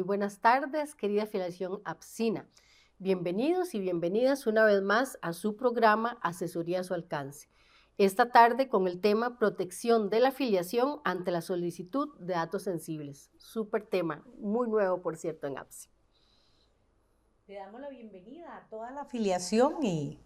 Muy buenas tardes, querida afiliación APSINA. Bienvenidos y bienvenidas una vez más a su programa Asesoría a su alcance. Esta tarde con el tema Protección de la afiliación ante la solicitud de datos sensibles. Súper tema, muy nuevo por cierto en APSI. Le damos la bienvenida a toda la afiliación y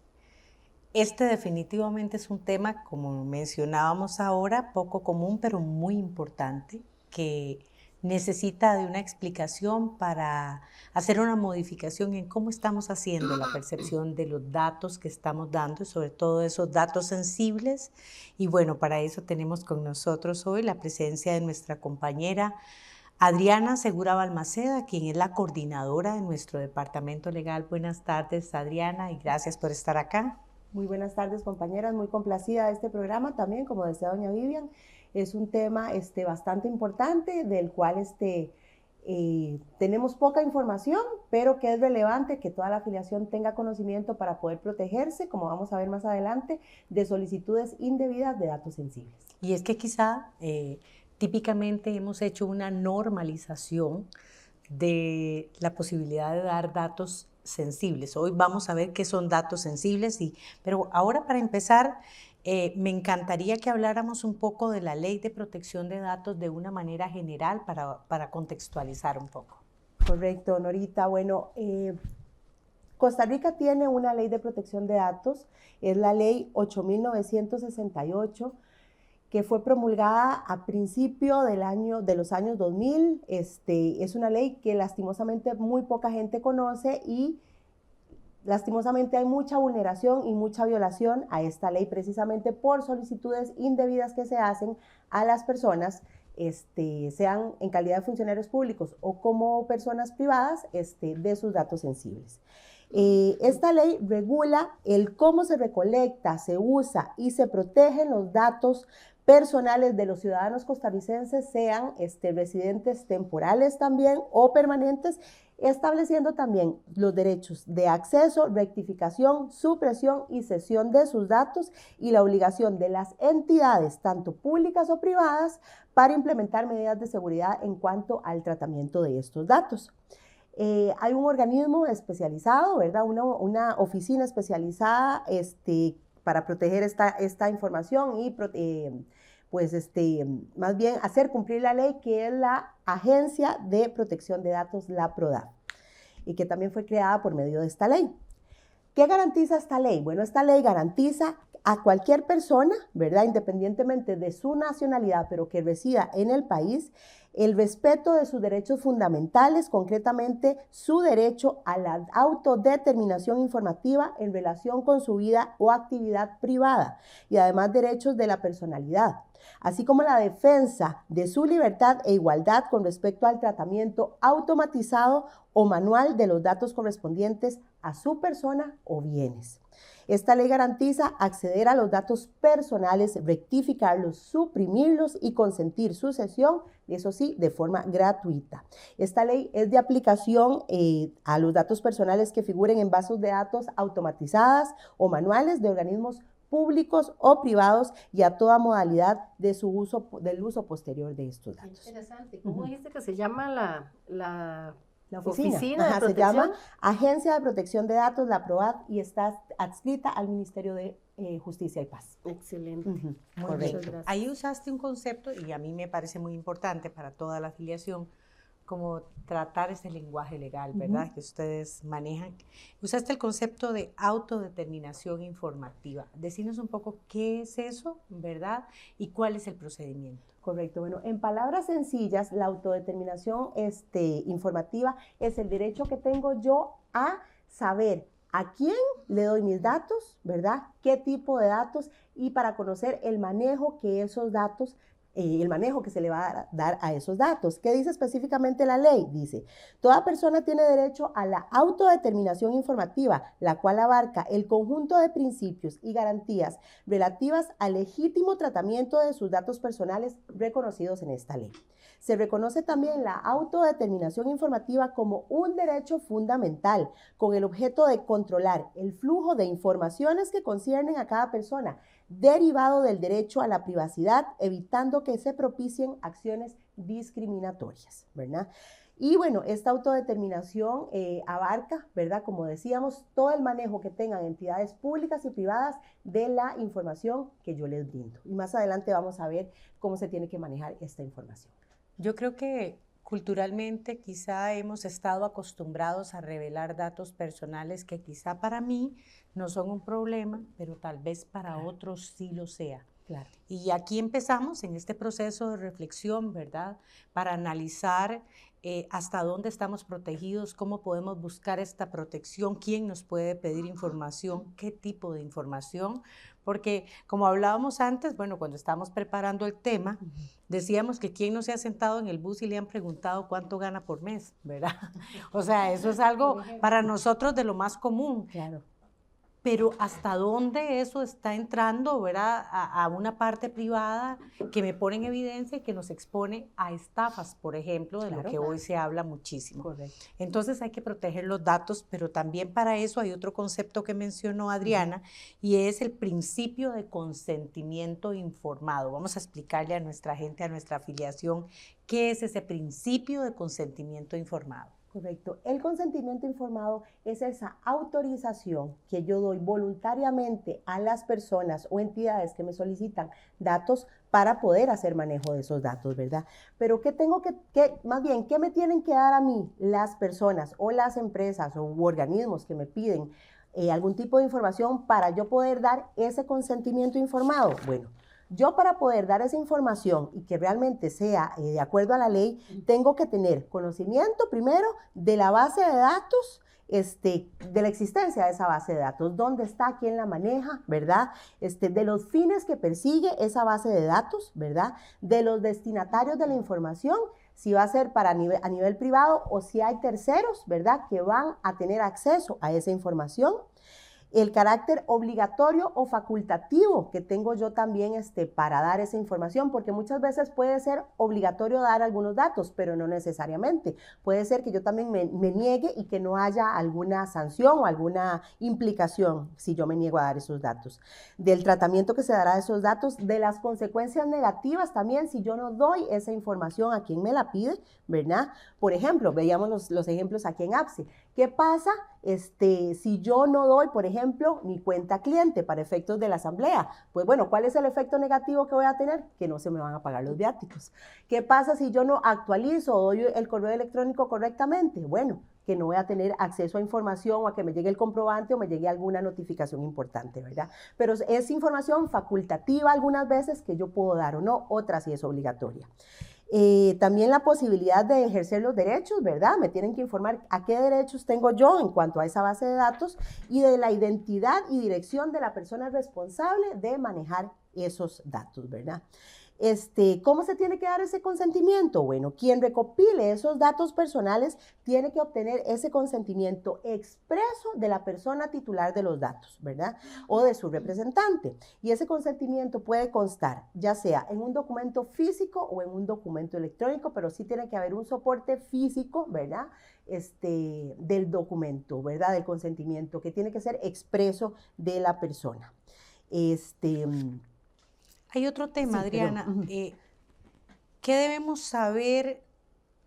este definitivamente es un tema, como mencionábamos ahora, poco común pero muy importante, que necesita de una explicación para hacer una modificación en cómo estamos haciendo la percepción de los datos que estamos dando, sobre todo esos datos sensibles. Y bueno, para eso tenemos con nosotros hoy la presencia de nuestra compañera Adriana Segura Balmaceda, quien es la coordinadora de nuestro departamento legal. Buenas tardes, Adriana, y gracias por estar acá. Muy buenas tardes, compañeras, muy complacida de este programa también, como decía doña Vivian. Es un tema bastante importante del cual tenemos poca información, pero que es relevante que toda la afiliación tenga conocimiento para poder protegerse, como vamos a ver más adelante, de solicitudes indebidas de datos sensibles. Y es que quizá típicamente hemos hecho una normalización de la posibilidad de dar datos sensibles. Hoy vamos a ver qué son datos sensibles, pero ahora para empezar, me encantaría que habláramos un poco de la Ley de Protección de Datos de una manera general para contextualizar un poco. Correcto, Norita. Bueno, Costa Rica tiene una ley de protección de datos, es la ley 8.968, que fue promulgada a principio de los años 2000. Es una ley que lastimosamente muy poca gente conoce y lastimosamente hay mucha vulneración y mucha violación a esta ley precisamente por solicitudes indebidas que se hacen a las personas, sean en calidad de funcionarios públicos o como personas privadas, de sus datos sensibles. Esta ley regula el cómo se recolecta, se usa y se protegen los datos personales de los ciudadanos costarricenses, sean residentes temporales también o permanentes, estableciendo también los derechos de acceso, rectificación, supresión y cesión de sus datos y la obligación de las entidades, tanto públicas o privadas, para implementar medidas de seguridad en cuanto al tratamiento de estos datos. Hay un organismo especializado, ¿verdad? Una oficina especializada para proteger esta información y más bien hacer cumplir la ley, que es la Agencia de Protección de Datos, la PRODAF, y que también fue creada por medio de esta ley. ¿Qué garantiza esta ley? Bueno, esta ley garantiza a cualquier persona, ¿verdad?, independientemente de su nacionalidad, pero que resida en el país, el respeto de sus derechos fundamentales, concretamente su derecho a la autodeterminación informativa en relación con su vida o actividad privada, y además derechos de la personalidad, así como la defensa de su libertad e igualdad con respecto al tratamiento automatizado o manual de los datos correspondientes a su persona o bienes. Esta ley garantiza acceder a los datos personales, rectificarlos, suprimirlos y consentir su cesión, eso sí, de forma gratuita. Esta ley es de aplicación a los datos personales que figuren en bases de datos automatizadas o manuales de organismos públicos o privados y a toda modalidad de del uso posterior de estos datos. Interesante. ¿Cómo dijiste que se llama la oficina de protección? Se llama Agencia de Protección de Datos, la PRODAF, y está adscrita al Ministerio de Justicia y Paz. Excelente. Muy bien. Ahí usaste un concepto y a mí me parece muy importante para toda la afiliación, como tratar ese lenguaje legal, ¿verdad?, que ustedes manejan. Usaste el concepto de autodeterminación informativa. Decinos un poco qué es eso, ¿verdad?, y cuál es el procedimiento. Correcto. Bueno, en palabras sencillas, la autodeterminación informativa es el derecho que tengo yo a saber a quién le doy mis datos, ¿verdad?, qué tipo de datos, y para conocer el manejo que esos datos el manejo que se le va a dar a esos datos. ¿Qué dice específicamente la ley? Dice, toda persona tiene derecho a la autodeterminación informativa, la cual abarca el conjunto de principios y garantías relativas al legítimo tratamiento de sus datos personales reconocidos en esta ley. Se reconoce también la autodeterminación informativa como un derecho fundamental, con el objeto de controlar el flujo de informaciones que conciernen a cada persona, derivado del derecho a la privacidad, evitando que se propicien acciones discriminatorias, ¿verdad? Y bueno, esta autodeterminación abarca, ¿verdad? Como decíamos, todo el manejo que tengan entidades públicas y privadas de la información que yo les brindo. Y más adelante vamos a ver cómo se tiene que manejar esta información. Yo creo que culturalmente quizá hemos estado acostumbrados a revelar datos personales que quizá para mí no son un problema, pero tal vez para otros sí lo sea. Claro. Y aquí empezamos en este proceso de reflexión, ¿verdad? Para analizar hasta dónde estamos protegidos, cómo podemos buscar esta protección, quién nos puede pedir información, qué tipo de información, porque como hablábamos antes, bueno, cuando estábamos preparando el tema, decíamos que quién no se ha sentado en el bus y le han preguntado cuánto gana por mes, ¿verdad? O sea, eso es algo para nosotros de lo más común. Claro. Pero hasta dónde eso está entrando, ¿verdad? A una parte privada que me pone en evidencia y que nos expone a estafas, por ejemplo, de lo que hoy se habla muchísimo. Correcto. Entonces hay que proteger los datos, pero también para eso hay otro concepto que mencionó Adriana, y es el principio de consentimiento informado. Vamos a explicarle a nuestra gente, a nuestra afiliación, qué es ese principio de consentimiento informado. Correcto. El consentimiento informado es esa autorización que yo doy voluntariamente a las personas o entidades que me solicitan datos para poder hacer manejo de esos datos, ¿verdad? Pero más bien, ¿qué me tienen que dar a mí las personas o las empresas o organismos que me piden algún tipo de información para yo poder dar ese consentimiento informado? Bueno, yo para poder dar esa información y que realmente sea de acuerdo a la ley, tengo que tener conocimiento primero de la base de datos, de la existencia de esa base de datos, dónde está, quién la maneja, ¿verdad? De los fines que persigue esa base de datos, ¿verdad? De los destinatarios de la información, si va a ser a nivel privado o si hay terceros, ¿verdad? Que van a tener acceso a esa información. El carácter obligatorio o facultativo que tengo yo también para dar esa información, porque muchas veces puede ser obligatorio dar algunos datos, pero no necesariamente. Puede ser que yo también me niegue y que no haya alguna sanción o alguna implicación si yo me niego a dar esos datos. Del tratamiento que se dará de esos datos, de las consecuencias negativas también si yo no doy esa información a quien me la pide, ¿verdad? Por ejemplo, veíamos los ejemplos aquí en APSE. ¿Qué pasa si yo no doy, por ejemplo, mi cuenta cliente para efectos de la asamblea? Pues bueno, ¿cuál es el efecto negativo que voy a tener? Que no se me van a pagar los viáticos. ¿Qué pasa si yo no actualizo o doy el correo electrónico correctamente? Bueno, que no voy a tener acceso a información o a que me llegue el comprobante o me llegue alguna notificación importante, ¿verdad? Pero es información facultativa algunas veces que yo puedo dar o no, otras sí es obligatoria. También la posibilidad de ejercer los derechos, ¿verdad? Me tienen que informar a qué derechos tengo yo en cuanto a esa base de datos y de la identidad y dirección de la persona responsable de manejar esos datos, ¿verdad? ¿Cómo se tiene que dar ese consentimiento? Bueno, quien recopile esos datos personales tiene que obtener ese consentimiento expreso de la persona titular de los datos, ¿verdad? O de su representante. Y ese consentimiento puede constar, ya sea en un documento físico o en un documento electrónico, pero sí tiene que haber un soporte físico, ¿verdad? Del documento, ¿verdad? Del consentimiento, que tiene que ser expreso de la persona. Hay otro tema, sí, Adriana, ¿qué debemos saber?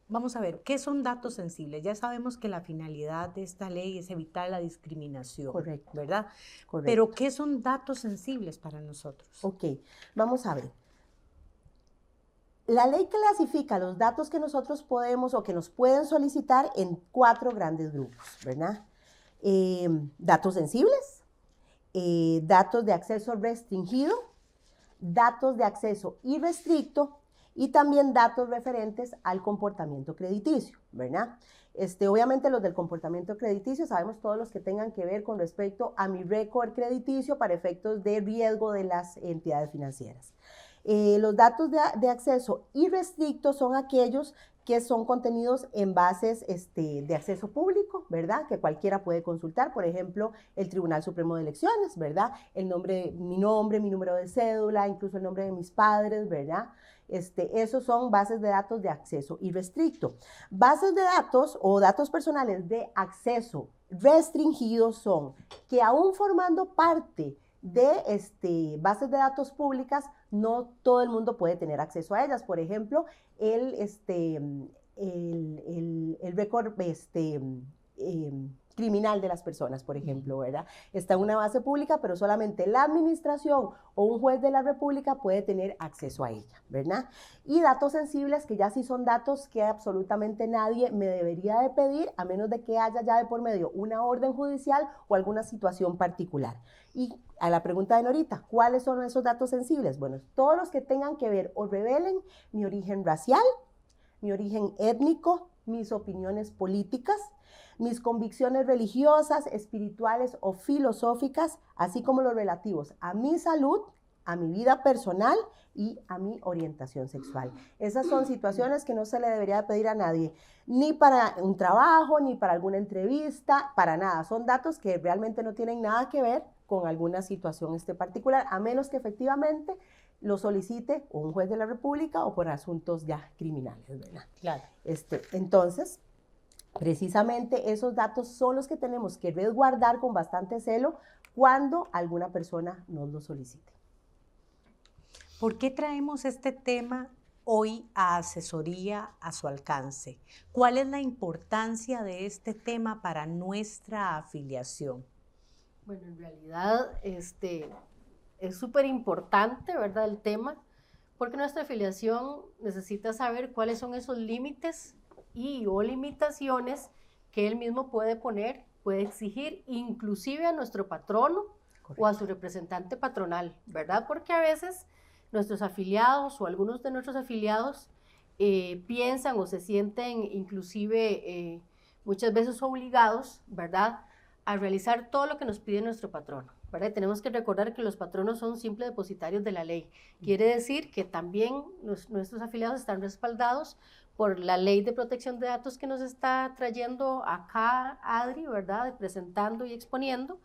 Vamos a ver, ¿qué son datos sensibles? Ya sabemos que la finalidad de esta ley es evitar la discriminación, correcto, ¿verdad? Correcto. Pero ¿qué son datos sensibles para nosotros? Ok, vamos a ver. La ley clasifica los datos que nosotros podemos o que nos pueden solicitar en 4 grandes grupos, ¿verdad? Datos sensibles, datos de acceso restringido, datos de acceso irrestricto y también datos referentes al comportamiento crediticio, ¿verdad? Obviamente los del comportamiento crediticio sabemos todos los que tengan que ver con respecto a mi récord crediticio para efectos de riesgo de las entidades financieras. Los datos de acceso irrestricto son aquellos que son contenidos en bases de acceso público, ¿verdad? Que cualquiera puede consultar, por ejemplo, el Tribunal Supremo de Elecciones, ¿verdad? Mi nombre, mi número de cédula, incluso el nombre de mis padres, ¿verdad? Esos son bases de datos de acceso irrestricto. Bases de datos o datos personales de acceso restringido son que aún formando parte de bases de datos públicas, no todo el mundo puede tener acceso a ellas. Por ejemplo, el récord criminal de las personas, por ejemplo, ¿verdad? Está en una base pública, pero solamente la administración o un juez de la República puede tener acceso a ella, ¿verdad? Y datos sensibles, que ya sí son datos que absolutamente nadie me debería de pedir, a menos de que haya ya de por medio una orden judicial o alguna situación particular. Y a la pregunta de Norita, ¿cuáles son esos datos sensibles? Bueno, todos los que tengan que ver o revelen mi origen racial, mi origen étnico, mis opiniones políticas, mis convicciones religiosas, espirituales o filosóficas, así como los relativos a mi salud, a mi vida personal y a mi orientación sexual. Esas son situaciones que no se le debería pedir a nadie, ni para un trabajo, ni para alguna entrevista, para nada. Son datos que realmente no tienen nada que ver con alguna situación particular, a menos que efectivamente lo solicite un juez de la República o por asuntos ya criminales, ¿verdad? Claro. Entonces, precisamente esos datos son los que tenemos que resguardar con bastante celo cuando alguna persona nos lo solicite. ¿Por qué traemos este tema hoy a asesoría a su alcance? ¿Cuál es la importancia de este tema para nuestra afiliación? Bueno, en realidad es súper importante, ¿verdad?, el tema, porque nuestra afiliación necesita saber cuáles son esos límites y o limitaciones que él mismo puede poner, puede exigir, inclusive a nuestro patrono. Correcto. O a su representante patronal, ¿verdad? Porque a veces nuestros afiliados o algunos de nuestros afiliados piensan o se sienten inclusive muchas veces obligados, ¿verdad?, a realizar todo lo que nos pide nuestro patrono, ¿verdad? Tenemos que recordar que los patronos son simples depositarios de la ley. Quiere decir que también nuestros afiliados están respaldados por la ley de protección de datos que nos está trayendo acá Adri, ¿verdad?, presentando y exponiendo,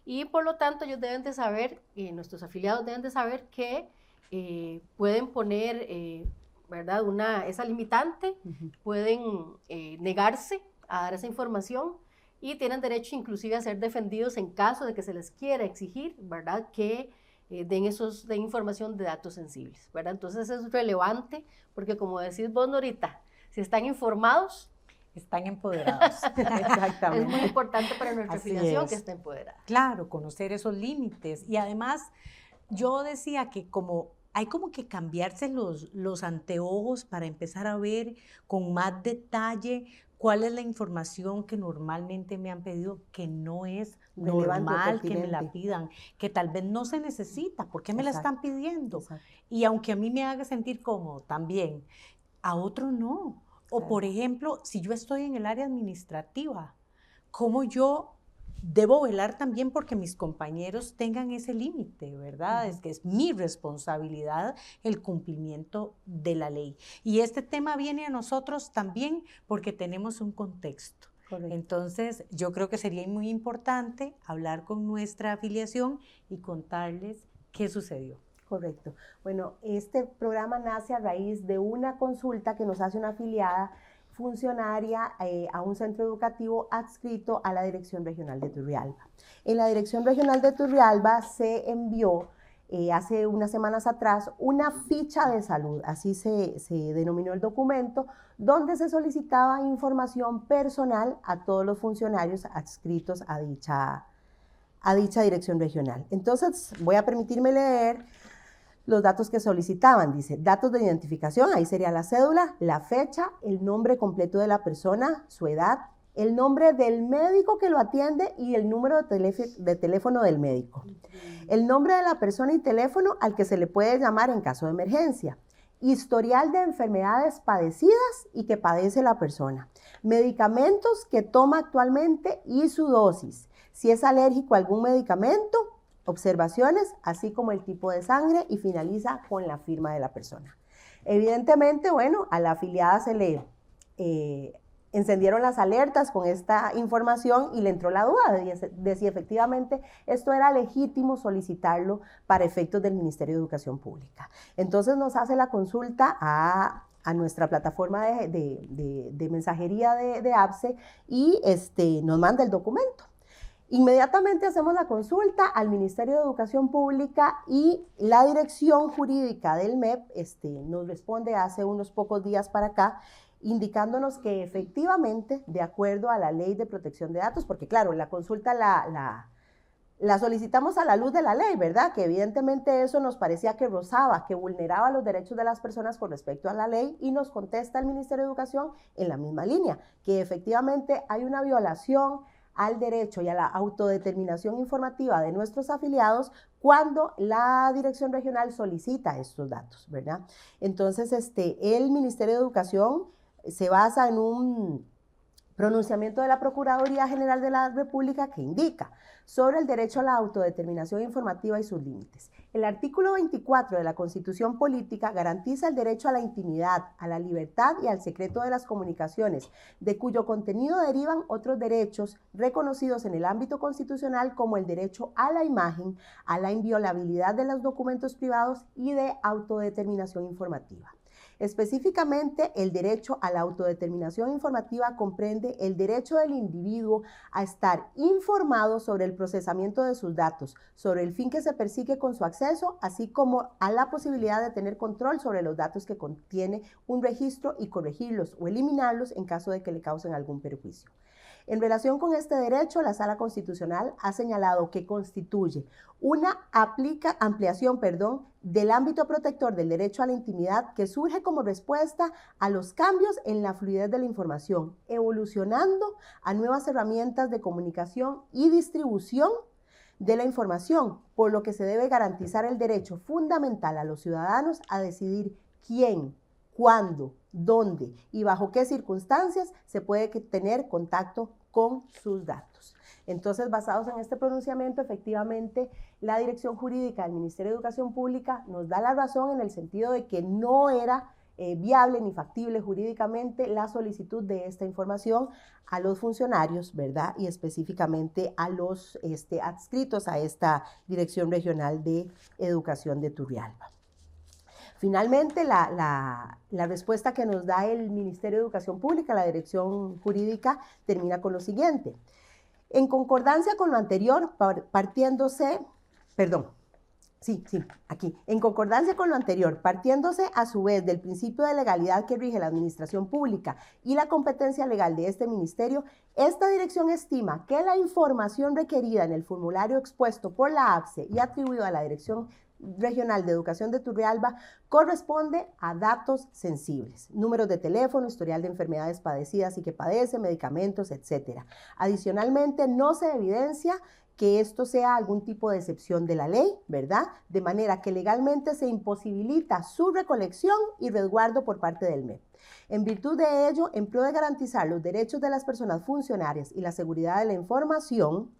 y por lo tanto ellos deben de saber, nuestros afiliados deben de saber que pueden poner, ¿verdad?, esa limitante, pueden negarse a dar esa información y tienen derecho inclusive a ser defendidos en caso de que se les quiera exigir, ¿verdad?, que den información de datos sensibles, ¿verdad? Entonces es relevante porque, como decís vos, Norita, si están informados, están empoderados. Exactamente. Es muy importante para nuestra afiliación que esté empoderada. Claro, conocer esos límites. Y además, yo decía que hay como que cambiarse los anteojos para empezar a ver con más detalle cuál es la información que normalmente me han pedido, que no es normal que me la pidan, que tal vez no se necesita. ¿Por qué me la están pidiendo? Exacto. Y aunque a mí me haga sentir cómodo también, a otro no. O claro. Por ejemplo, si yo estoy en el área administrativa, ¿cómo yo debo velar también porque mis compañeros tengan ese límite, ¿verdad? Es que es mi responsabilidad el cumplimiento de la ley. Y este tema viene a nosotros también porque tenemos un contexto. Correcto. Entonces, yo creo que sería muy importante hablar con nuestra afiliación y contarles qué sucedió. Correcto. Bueno, este programa nace a raíz de una consulta que nos hace una afiliada funcionaria a un centro educativo adscrito a la Dirección Regional de Turrialba. En la Dirección Regional de Turrialba se envió hace unas semanas atrás una ficha de salud, así se denominó el documento, donde se solicitaba información personal a todos los funcionarios adscritos a dicha Dirección Regional. Entonces, voy a permitirme leer los datos que solicitaban. Dice, datos de identificación, ahí sería la cédula, la fecha, el nombre completo de la persona, su edad, el nombre del médico que lo atiende y el número de teléfono del médico. El nombre de la persona y teléfono al que se le puede llamar en caso de emergencia. Historial de enfermedades padecidas y que padece la persona. Medicamentos que toma actualmente y su dosis. Si es alérgico a algún medicamento, observaciones, así como el tipo de sangre, y finaliza con la firma de la persona. Evidentemente, bueno, a la afiliada se le encendieron las alertas con esta información y le entró la duda de si efectivamente esto era legítimo solicitarlo para efectos del Ministerio de Educación Pública. Entonces nos hace la consulta a nuestra plataforma de mensajería de APSE y nos manda el documento. Inmediatamente hacemos la consulta al Ministerio de Educación Pública y la dirección jurídica del MEP nos responde hace unos pocos días para acá indicándonos que efectivamente, de acuerdo a la Ley de Protección de Datos, porque claro, la consulta la solicitamos a la luz de la ley, ¿verdad? Que evidentemente eso nos parecía que rozaba, que vulneraba los derechos de las personas con respecto a la ley, y nos contesta el Ministerio de Educación en la misma línea, que efectivamente hay una violación al derecho y a la autodeterminación informativa de nuestros afiliados cuando la Dirección Regional solicita estos datos, ¿verdad? Entonces, el Ministerio de Educación se basa en un pronunciamiento de la Procuraduría General de la República que indica sobre el derecho a la autodeterminación informativa y sus límites. El artículo 24 de la Constitución Política garantiza el derecho a la intimidad, a la libertad y al secreto de las comunicaciones, de cuyo contenido derivan otros derechos reconocidos en el ámbito constitucional como el derecho a la imagen, a la inviolabilidad de los documentos privados y de autodeterminación informativa. Específicamente, el derecho a la autodeterminación informativa comprende el derecho del individuo a estar informado sobre el procesamiento de sus datos, sobre el fin que se persigue con su acceso, así como a la posibilidad de tener control sobre los datos que contiene un registro y corregirlos o eliminarlos en caso de que le causen algún perjuicio. En relación con este derecho, la Sala Constitucional ha señalado que constituye una ampliación del ámbito protector del derecho a la intimidad que surge como respuesta a los cambios en la fluidez de la información, evolucionando a nuevas herramientas de comunicación y distribución de la información, por lo que se debe garantizar el derecho fundamental a los ciudadanos a decidir quién, cuándo, dónde y bajo qué circunstancias se puede tener contacto con sus datos. Entonces, basados en este pronunciamiento, efectivamente, la Dirección Jurídica del Ministerio de Educación Pública nos da la razón en el sentido de que no era viable ni factible jurídicamente la solicitud de esta información a los funcionarios, ¿verdad? Y específicamente a los adscritos a esta Dirección Regional de Educación de Turrialba. Finalmente, la respuesta que nos da el Ministerio de Educación Pública, la Dirección Jurídica, termina con lo siguiente. En concordancia con lo anterior, en concordancia con lo anterior, partiéndose a su vez del principio de legalidad que rige la administración pública y la competencia legal de este ministerio, esta dirección estima que la información requerida en el formulario expuesto por la APSE y atribuido a la Dirección Regional de Educación de Turrialba corresponde a datos sensibles, números de teléfono, historial de enfermedades padecidas y que padece, medicamentos, etc. Adicionalmente, no se evidencia que esto sea algún tipo de excepción de la ley, ¿verdad? De manera que legalmente se imposibilita su recolección y resguardo por parte del MEP. En virtud de ello, en pro de garantizar los derechos de las personas funcionarias y la seguridad de la información,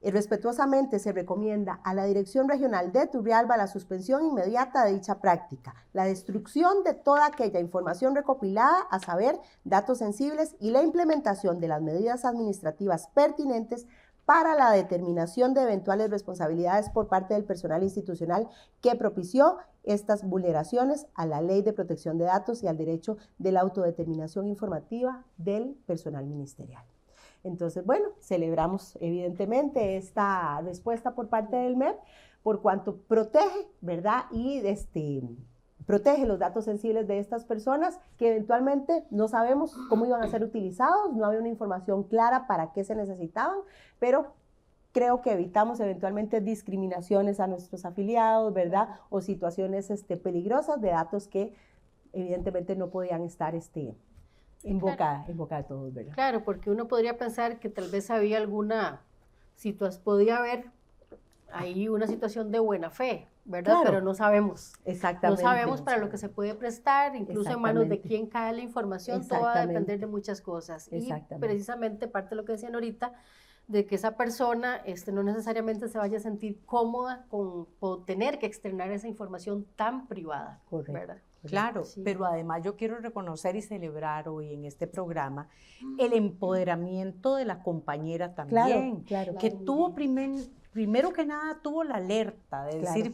respetuosamente se recomienda a la Dirección Regional de Turrialba la suspensión inmediata de dicha práctica, la destrucción de toda aquella información recopilada, a saber, datos sensibles, y la implementación de las medidas administrativas pertinentes para la determinación de eventuales responsabilidades por parte del personal institucional que propició estas vulneraciones a la Ley de Protección de Datos y al derecho de la autodeterminación informativa del personal ministerial. Entonces, bueno, celebramos evidentemente esta respuesta por parte del MEP, por cuanto protege, ¿verdad? Y protege los datos sensibles de estas personas que eventualmente no sabemos cómo iban a ser utilizados, no había una información clara para qué se necesitaban, pero creo que evitamos eventualmente discriminaciones a nuestros afiliados, ¿verdad? O situaciones peligrosas de datos que evidentemente no podían estar en boca de todos, ¿verdad? Claro, porque uno podría pensar que tal vez había podía haber ahí una situación de buena fe, ¿verdad? Claro. Pero no sabemos. Exactamente. No sabemos para lo que se puede prestar, incluso en manos de quién cae la información, todo va a depender de muchas cosas. Y precisamente parte de lo que decían ahorita, de que esa persona no necesariamente se vaya a sentir cómoda con tener que externar esa información tan privada, correcto, ¿verdad? Claro, Sí. pero además yo quiero reconocer y celebrar hoy en este programa el empoderamiento de la compañera también, claro, que tuvo primero que nada tuvo la alerta de decir,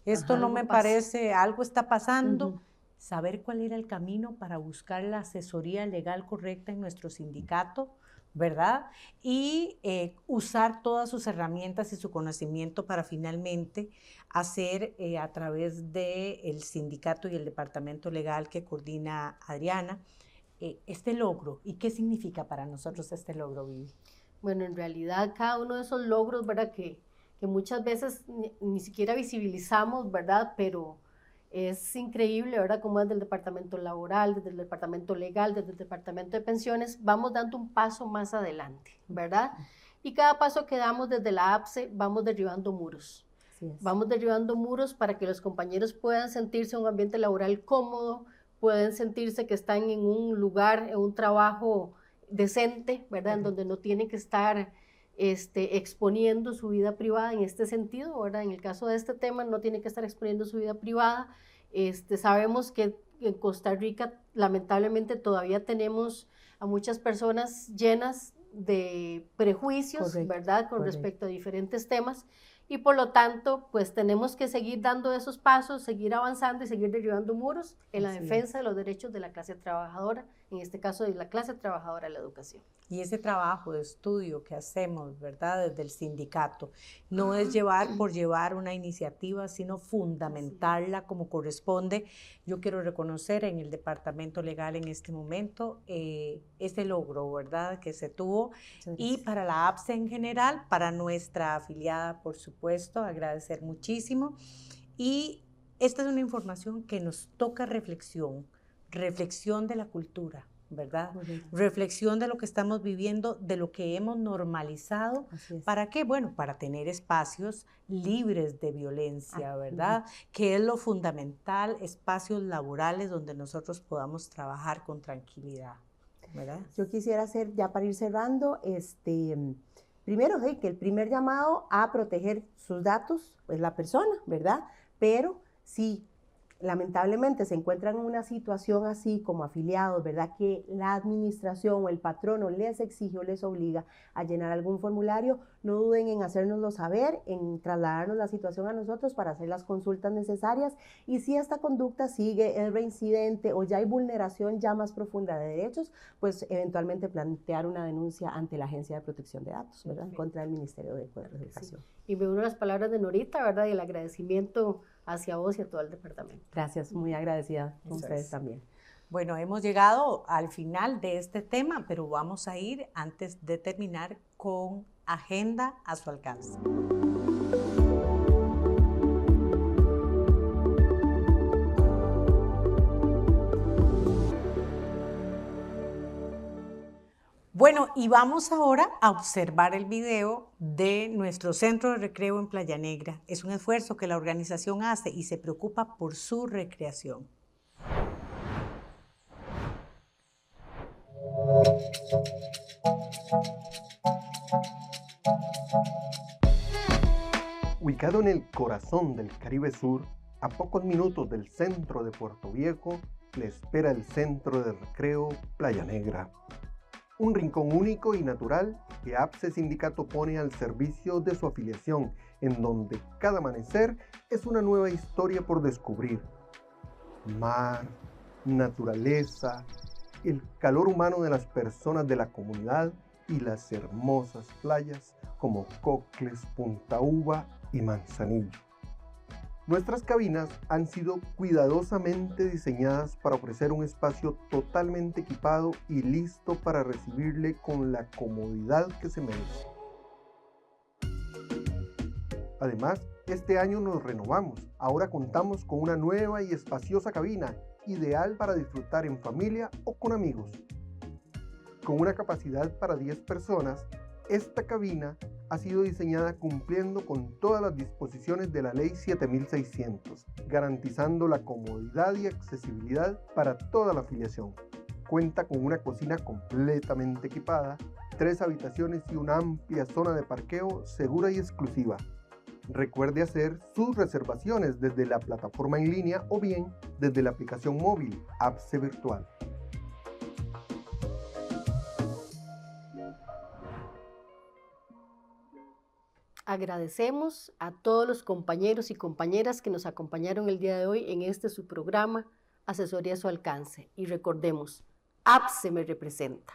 esto no me parece, algo está pasando, saber cuál era el camino para buscar la asesoría legal correcta en nuestro sindicato, ¿verdad? Y usar todas sus herramientas y su conocimiento para finalmente hacer a través del sindicato y el departamento legal que coordina Adriana, este logro. ¿Y qué significa para nosotros este logro, Vivi? Bueno, en realidad cada uno de esos logros, ¿verdad? Que muchas veces ni siquiera visibilizamos, ¿verdad? Pero es increíble, ¿verdad? Como desde el departamento laboral, desde el departamento legal, desde el departamento de pensiones, vamos dando un paso más adelante, ¿verdad? Y cada paso que damos desde la APSE vamos derribando muros. Vamos derribando muros para que los compañeros puedan sentirse en un ambiente laboral cómodo, pueden sentirse que están en un lugar, en un trabajo decente, ¿verdad? En donde no tienen que estar exponiendo su vida privada en este sentido, ¿verdad? En el caso de este tema no tienen que estar exponiendo su vida privada. Sabemos que en Costa Rica lamentablemente todavía tenemos a muchas personas llenas de prejuicios, correcto, ¿verdad? Con respecto a diferentes temas. Y por lo tanto, pues tenemos que seguir dando esos pasos, seguir avanzando y seguir derribando muros en la defensa de los derechos de la clase trabajadora, en este caso de la clase trabajadora de la educación. Y ese trabajo de estudio que hacemos, ¿verdad? Desde el sindicato, no es llevar por llevar una iniciativa, sino fundamentarla como corresponde. Yo quiero reconocer en el departamento legal en este momento ese logro, ¿verdad? Que se tuvo. Y para la APSE en general, para nuestra afiliada, por supuesto, agradecer muchísimo. Y esta es una información que nos toca reflexión de la cultura, ¿verdad? Reflexión de lo que estamos viviendo, de lo que hemos normalizado. ¿Para qué? Bueno, para tener espacios libres de violencia, ¿verdad? Que es lo fundamental, espacios laborales donde nosotros podamos trabajar con tranquilidad, ¿verdad? Yo quisiera hacer, ya para ir cerrando, primero, que el primer llamado a proteger sus datos es la persona, ¿verdad? Pero sí, lamentablemente se encuentran en una situación así como afiliados, ¿verdad? Que la administración o el patrono les exige o les obliga a llenar algún formulario, no duden en hacérnoslo saber, en trasladarnos la situación a nosotros para hacer las consultas necesarias, y si esta conducta sigue, es reincidente o ya hay vulneración ya más profunda de derechos, pues eventualmente plantear una denuncia ante la Agencia de Protección de Datos, ¿verdad? En contra del Ministerio de Educación. Sí. Y me uno a las palabras de Norita, ¿verdad? Y el agradecimiento hacia vos y a todo el departamento. Gracias, muy agradecida con ustedes también. Bueno, hemos llegado al final de este tema, pero vamos a ir antes de terminar con Agenda a su alcance. Bueno, y vamos ahora a observar el video de nuestro centro de recreo en Playa Negra. Es un esfuerzo que la organización hace y se preocupa por su recreación. Ubicado en el corazón del Caribe Sur, a pocos minutos del centro de Puerto Viejo, le espera el centro de recreo Playa Negra. Un rincón único y natural que APSE Sindicato pone al servicio de su afiliación, en donde cada amanecer es una nueva historia por descubrir. Mar, naturaleza, el calor humano de las personas de la comunidad y las hermosas playas como Cocles, Punta Uva y Manzanillo. Nuestras cabinas han sido cuidadosamente diseñadas para ofrecer un espacio totalmente equipado y listo para recibirle con la comodidad que se merece. Además, este año nos renovamos. Ahora contamos con una nueva y espaciosa cabina, ideal para disfrutar en familia o con amigos. Con una capacidad para 10 personas, esta cabina ha sido diseñada cumpliendo con todas las disposiciones de la Ley 7600, garantizando la comodidad y accesibilidad para toda la afiliación. Cuenta con una cocina completamente equipada, 3 habitaciones y una amplia zona de parqueo segura y exclusiva. Recuerde hacer sus reservaciones desde la plataforma en línea o bien desde la aplicación móvil APSE Virtual. Agradecemos a todos los compañeros y compañeras que nos acompañaron el día de hoy en su programa Asesoría a su alcance. Y recordemos, APSE me representa.